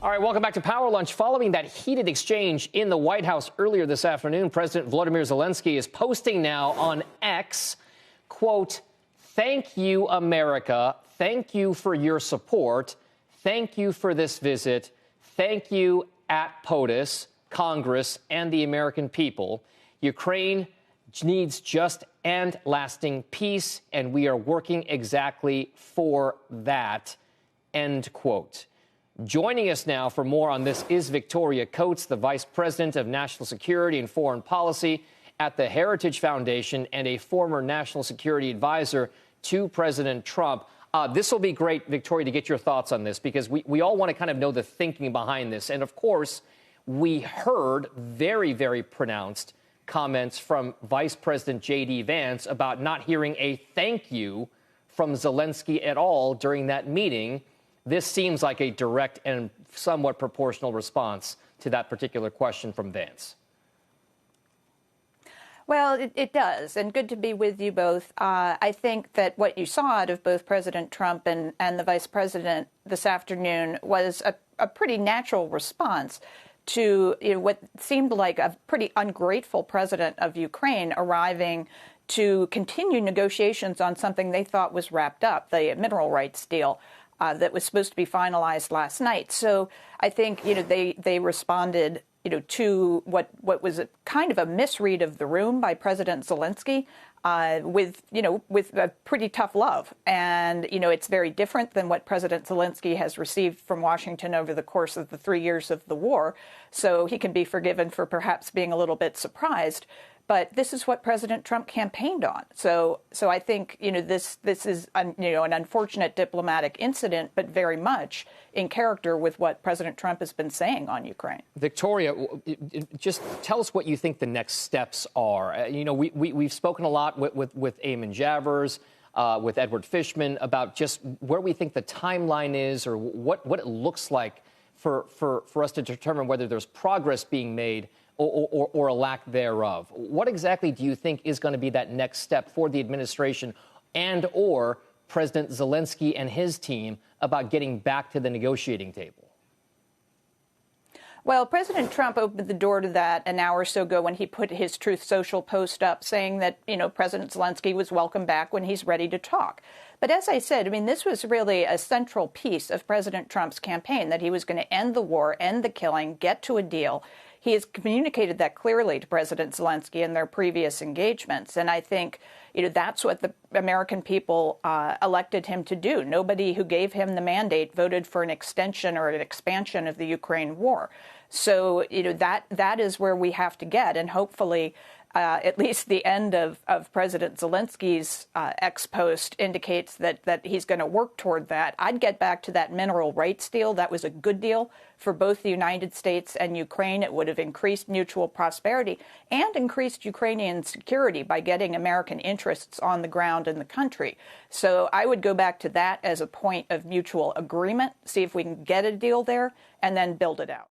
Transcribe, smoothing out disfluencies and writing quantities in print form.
All right, welcome back to Power Lunch. Following that heated exchange in the White House earlier this afternoon, President Volodymyr Zelenskyy is posting now on X, quote, "Thank you, America. Thank you for your support. Thank you for this visit. Thank you at POTUS, Congress, and the American people. Ukraine needs just and lasting peace, and we are working exactly for that," end quote. Joining us now for more on this is Victoria Coates, the Vice President of National Security and Foreign Policy at the Heritage Foundation and a former National Security Advisor to President Trump. This will be great, Victoria, to get your thoughts on this, because we all want to kind of know the thinking behind this. And, of course, we heard very, very pronounced comments from Vice President J.D. Vance about not hearing a thank you from Zelenskyy at all during that meeting. This seems like a direct and somewhat proportional response to that particular question from Vance. Well, it does, and good to be with you both. I think that what you saw out of both President Trump and the Vice President this afternoon was a pretty natural response to what seemed like a pretty ungrateful president of Ukraine arriving to continue negotiations on something they thought was wrapped up, the mineral rights deal. That was supposed to be finalized last night. So I think, they responded, to what was a kind of a misread of the room by President Zelenskyy with a pretty tough love. And, it's very different than what President Zelenskyy has received from Washington over the course of the 3 years of the war. So he can be forgiven for perhaps being a little bit surprised. But this is what President Trump campaigned on. So I think, this is, an unfortunate diplomatic incident, but very much in character with what President Trump has been saying on Ukraine. Victoria, just tell us what you think the next steps are. We've spoken a lot with Eamon Javers, with Edward Fishman about just where we think the timeline is or what it looks like for us to determine whether there's progress being made or a lack thereof. What exactly do you think is going to be that next step for the administration and or President Zelenskyy and his team about getting back to the negotiating table? Well, President Trump opened the door to that an hour or so ago when he put his Truth Social post up saying that, President Zelenskyy was welcome back when he's ready to talk. But as I said, this was really a central piece of President Trump's campaign, that he was going to end the war, end the killing, get to a deal. He has communicated that clearly to President Zelenskyy in their previous engagements. And I think, that's what the American people elected him to do. Nobody who gave him the mandate voted for an extension or an expansion of the Ukraine war. So, that is where we have to get. And hopefully, at least the end of President Zelenskyy's ex-post indicates that he's going to work toward that. I'd get back to that mineral rights deal. That was a good deal for both the United States and Ukraine. It would have increased mutual prosperity and increased Ukrainian security by getting American interests on the ground in the country. So I would go back to that as a point of mutual agreement, see if we can get a deal there, and then build it out.